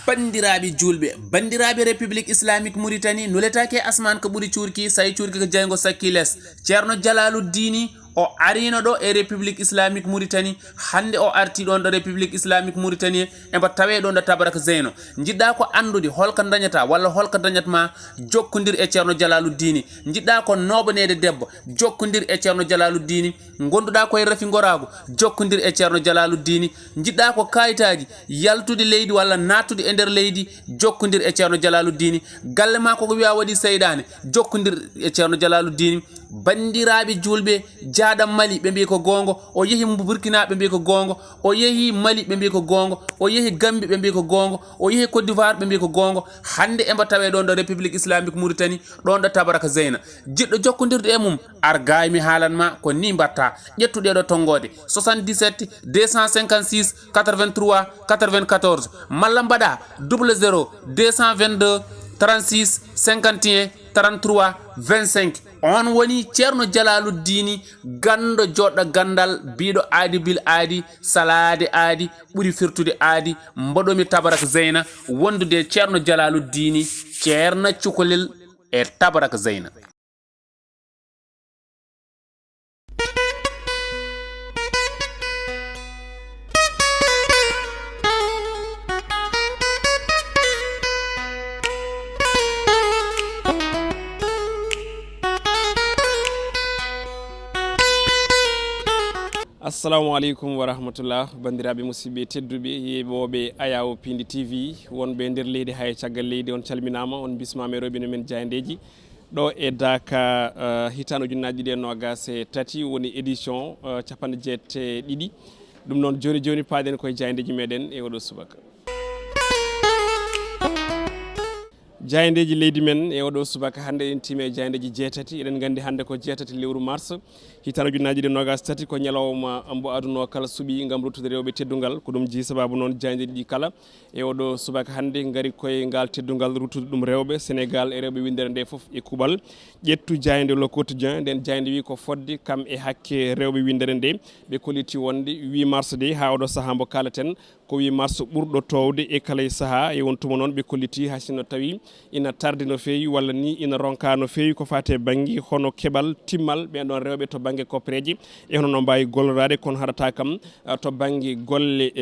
bandiraɓe julɓe bandiraɓe république islamique mauritanie nuletake asman ko ɓuuri cuurki sayi cuurki ko jeygo sakki less ceerno jalaluddini o arino ɗo e république islamique mauritanie hande o arti ɗon ɗo république islamique mauritanie embo tawe ɗon ɗo tabaraka zeyno jiɗɗa ko andude holko dañata walla holko dañatma jokkodir e ceerno jalaluddini jiɗɗa ko noɓanede debbo jokkodir e ceerno jalaluddini gonduɗa koye rafi gorago jokkodir e ceerno jalaluddini jiɗɗa ko kayitaji yaltude leydi walla nattude e nder leydi jokkodir e ceerno jalaluddini galle ma koko wiya waɗi seyɗane jokkodir e ceerno jalaluddini bandiraɓe julɓe jaɗam mali ɓe mbi ko gongo o yeehi burkina ɓe mbi ko gongo o yeehi mali ɓe mbi ko gongo o yeehi gambi ɓe mbi ko gongo o yeehi côte d'ivoire ɓe mbi ko gongo hande emba tawe ɗon ɗo république islamique mauritanie ɗon ɗo tabaraka zeyna jiɗɗo jokkodirde e mum ar gawi mi haalanma ko ni mbatta ƴettuɗeɗo tonggode 77 256 83 94 malla mbaɗa 00 222 36 51 33 25 on woni ceerno jalaluddini gando joɗɗo gandal biɗo aadi bil aadi salade aadi ɓuuri firtude aadi mboɗomi tabaraka zeyna wondude ceerno jalaluddini ceerno cukalel e tabaraka zeyna. assalamu aleykum wa rahmatullah bandiraɓe musidɓe tedduɓe yeɓoɓe ayawo Piindi TV wonɓe nder leydi hay caggal leydi on calminama on bismama e roɓine men jayandeji ɗo e Daka hitande ujunnaje ɗiɗi e nogas e tati woni édition capanɗe jeette ɗiɗi ɗum noon joni joni paaɗen koye jayandeji meɗen e oɗo subaka jayandeji leydi men e oɗo subaka hande en tiime jayandeji jeetati eɗen gandi hande ko jeetati lewru mars hitande ujunnaje ɗiɗi e nogas tati ko ñalawma mbo aduno kala suuɓi gam ruttude rewɓe teddugal ko ɗum jii sababu noon jayandeji ɗi kala e oɗo subaka hande gaari koye ngal teddugal ruttude ɗum rewɓe sénégal e rewɓe windere nde foof e kuuɓal ƴettu jayande le quotidien nden jayande wi ko fodde kam e hakke rewɓe windere nde ɓe kolliti wonde 8 mars de ha oɗo saaha mbo kalaten ko 8 mars ɓurɗo towde e kala e saaha e wontuma noon ɓe kolliti ha sinno tawi ina tarde no fewi walla ni ina ronka no fewi ko fate banggue hono keɓal timmal ɓen ɗon rewɓe to banggue koppereji e hono no mbawi gollorade kono haɗata kam to banggue golle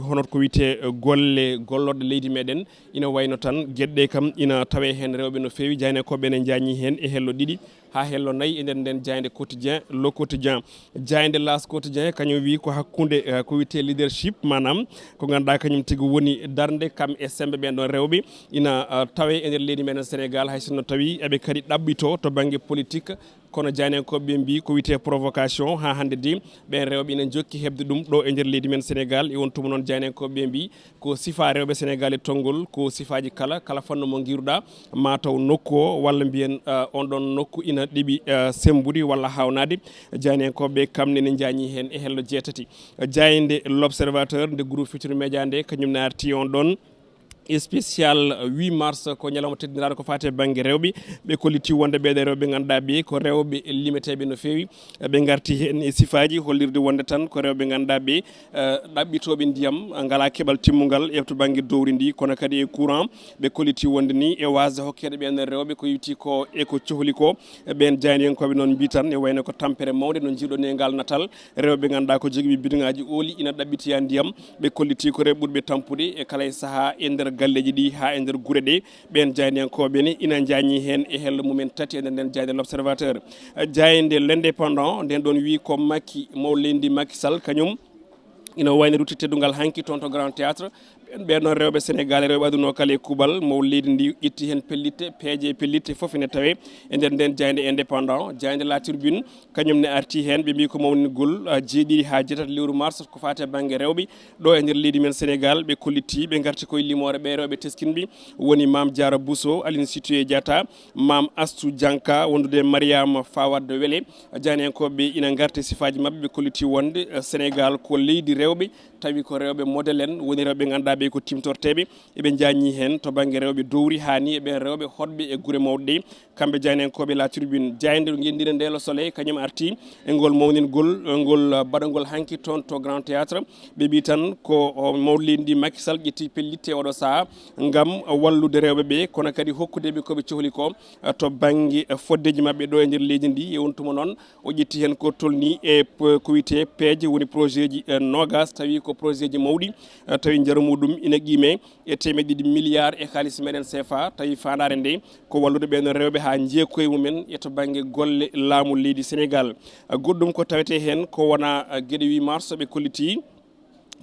hono ko wiyete golle gollorɗe leydi meɗen ina wayno tan gueɗɗe kam ina tawe hen rewɓe no fewi jayne koɓe ne jañi hen e hello ɗiɗi ha hello nayyi e nder nden jayde quotidien le quotidien jayde las quotidien kañum wi ko hakkude ko wiyete leadership manam ko ganduɗa kañum tigui woni darde kam e sembe ɓen ɗon rewɓe ina tawe e nder leydi meɗen sénégal hay sinno tawi eɓe kadi ɗaɓɓito to banggue politique kono janenkoɓe mbi ko wiyete provocation ha hande de ɓen rewɓe ina jokki hebde ɗum ɗo e nder leydi men sénégal e wontuma noon janenkoɓe mbi ko sifa rewɓe sénégal e tonggol ko sifaji kala fanno mo guiruɗa mataw nokku o walla mbiyen on ɗon nokku ina ɗiɓi sembude walla hawnade janenkoɓe kamne ne jañi hen e hello jeetati jayde l'observateur nde groupe futur média nde kañumne arti on ɗon spécial 8 mars ko ñalawma teddiniraɗo ko fate banggue rewɓe ɓe kolliti wonde ɓeɗe rewɓe ganduɗa ɓe ko rewɓe limeteɓe no fewi ɓe garti hen e sifaji hollirde wonde tan ko rewɓe ganduɗa ɓe ɗaɓɓitoɓe ndiyam ngala keɓal timmugal e to banggue dowri ndi kono kadi e courant ɓe kolliti wonde ni e wasde hokkede ɓen rewɓe ko yiti ko e ko cohli ko ɓen jayniyankoɓe noon mbi tan e wayno ko tampere mawde no jiiɗon e ngal natal rewɓe ganduɗa ko joguiɓe biduŋaji ooli ina ɗaɓɓitoya ndiyam ɓe kolliti ko rewɓe ɓurɓe tampude e kala e saaha e nder galleji ɗi ha e nder guure ɗe ɓen jayniyankoɓe ne ina jañi hen e hello mumen tati e nder nden jayde l'observateur jayde l'indépendant nden ɗon wi ko Macky maw leydi Macky Sall kañum ina wayno rutti teddugal hanki toon to grand théâtre ɓen ɗon rewɓe sénégal e rewɓe aduno kala e kuuɓal maw leydi ndi ƴetti hen pellitte peeje pellitte foof ene tawe e nder nden jayde indépendant jayde la tribune kañum ne arti hen ɓe mbi ko mawningol jeeɗiɗi ha jeetati lewru mars ko fate banggue rewɓe ɗo e nder leydi men sénégal ɓe kolliti ɓe garti koye limore ɓe rewɓe teskinɓe woni Mame Diarra Bousso Aline Sitoé Diatta Mame Astou Dianka wondude Mariama Fawade Wele jaynekoɓe ina garti sifaji mabɓe ɓe kolliti wonde sénégal ko leydi rewɓe tawi ko rewɓe modèle en woni rewɓe ganduɗa ɓe ko timtorteɓe eɓe jañi hen to banggue rewɓe dowri hani eɓe rewɓe hodɓe e guure mawɗe ɗe kamɓe jaynenkoɓe la tribune jayde ɗo guendire nde le soleil kañum arti e ngol mawningol ngol baɗagol hanki toon to grand théâtre ɓe mbi tan ko mawlidi ndi Macky Sall ƴetti pellitte oɗo saaha gam wallude rewɓe ɓe kono kadi hokkudeɓe koɓe cohli ko to banggue foddeji mabɓe ɗo e nder leydi ndi yewontuma noon o ƴetti hen ko tolni e ko wiyete peeje woni projet ji nogas tawi ko projet ji mawɗi tawi jaara muɗum ina qime e 2 milliards e kalis meɗen CFA tawi fandare nde ko wallude ɓen rewɓe ha jeekoye mumen e to banggue golle laamu leydi Sénégal goɗɗum ko tawete hen ko wona gueɗe 8 mars ɓe kolliti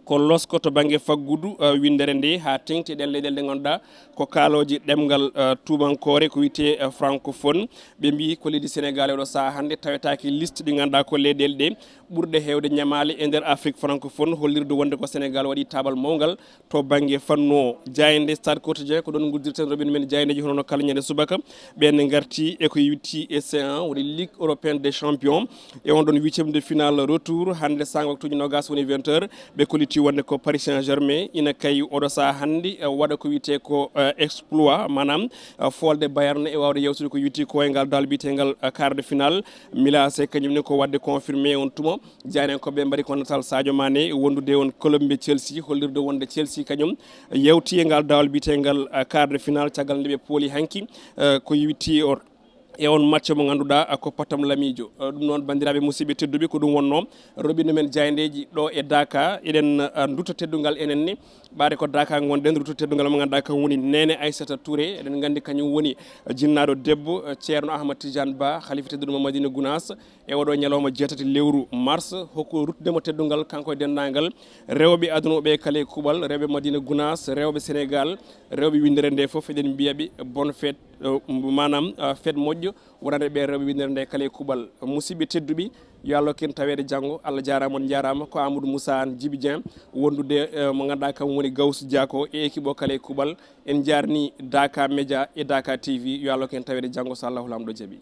ko losko to banggue faggudu windere nde ha tengti ɗen leyɗele ɗe ganduɗa ko kaaloji ɗemgal tubankore ko wiyete francophone ɓe mbi ko leydi Sénégal oɗo saaha hande tawetaki liste ɗi ganduɗa ko leyɗele ɗe ɓurɗe hewde ñamale e nder Afrique francophone hollirde wonde ko Sénégal waɗi tabal mawgal to banggue fannu o jayde stade quotidien ko ɗon guddirten robine men jaydeji hono no kala ñande subaka ɓenne garti eko witti EC1 woni Ligue européenne des champions e on ɗon 8e de finale retour hande sang waktuji nogas woni 20h ɓe koliti wonde ko Paris Saint-Germain ina kay oɗo saaha hande waɗa ko wiyete ko exploit manam folde Bayern e wawde yewtude ko witti ko engal dal bitegal quart de finale Milan kañumne ko wadde confirmé on tuma jaynen ko ɓe mbaɗi ko natal Sadio Mané wondude on Colombe Chelsea hollirde wonde Chelsea kañum yewti e ngal dawal bitegal quart de finale caggal nde ɓe pooli hanki ko witti o e on match mo ganduɗa ko patam lamijo ɗum noon bandiraɓe musidɓe tedduɓe ko ɗum wonno roɓine men jayndeji ɗo e Daka eɗen dutta teddugal enen ni ɓaade ko Daka gonɗen dutta teddugal mo ganduɗa kan woni Nene Aissata Touré eɗen gandi kañum woni jinnaɗo debbo ceerno Ahmad Tidiane Ba khalifa tedduɗo mo Madina Gounass e oɗo ñalawma 7 lewru mars hokku ruttudemo teddugal kanko e dendagal rewɓe aduna ɓe kale kuɓal rewɓe Madina Gounass rewɓe Sénégal rewɓe windere nde foof eɗen mbiyaɓe bonne fête manam fête moƴƴo wonande ɓe rewɓe windere nde kala e kuɓal musidɓe tedduɓe yo Allah ken tawede janggo Allah jarama on jarama ko Amadou Moussa an Djibi Dieng wondude mo ganduɗa kam woni Gawsu Diako e équipe o kala e kuɓal en jarni Daka Média e Daka TV yo Allah ken tawede janggo so Allahu lamɗo jaaɓi.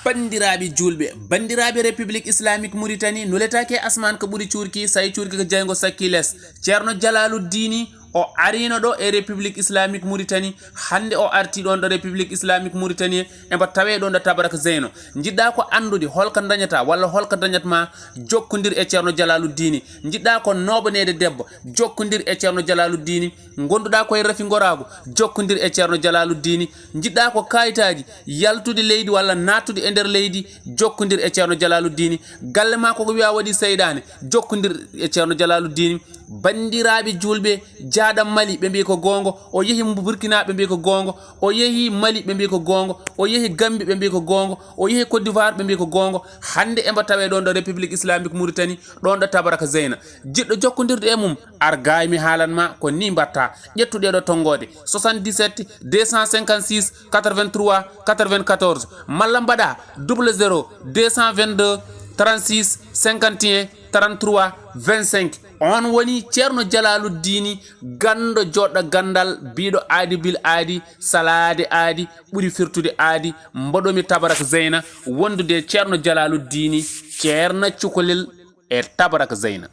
bandiraɓe julɓe bandiraɓe république islamique Mauritanie nuletake asman ko ɓuuri cuurki sayi cuurki ko jeygo sakki less ceerno Jalaluddini o arino ɗo e république islamique Mauritanie hande o arti ɗon ɗo république islamique Mauritanie emba tawe ɗon ɗo Tabarak Zeyno jiɗɗa ko andude holko dañata walla holko dañatma jokkodir e ceerno Jalaluddini jiɗɗa ko noɓanede debbo jokkodir e ceerno Jalaluddini gonduɗa koye Rafi Gorago jokkodir e ceerno Jalaluddini jiɗɗa ko kayitaji yaltude leydi walla nattude e nder leydi jokkodir e ceerno Jalaluddini galle ma koko wiya waɗi seyɗane jokkodir e ceerno Jalaluddini bandiraɓe julɓe jaɗam Mali ɓe mbi ko gongo o yeehi Burkina ɓe mbi ko gongo o yeehi Mali ɓe mbi ko gongo o yeehi Gambie ɓe mbi ko gongo o yeehi Côte d'Ivoire ɓe mbi ko gongo hande emba tawe ɗon ɗo république islamique Mauritanie ɗon ɗo Tabarak Zeyna jiɗɗo jokkodirde e mum ar gaymi haalanma ko ni mbatta ƴettuɗeɗo tonggode 77 256 83 94 malla mbaɗa 00 222 36 51 33 25 on woni ceerno Jalaluddini gando joɗɗo gandal biɗo aadi bil aadi salade aadi ɓuuri firtude aadi mboɗomi Tabarak Zeyna wondude ceerno Jalaluddini ceerno cukalel e Tabarak Zeyna.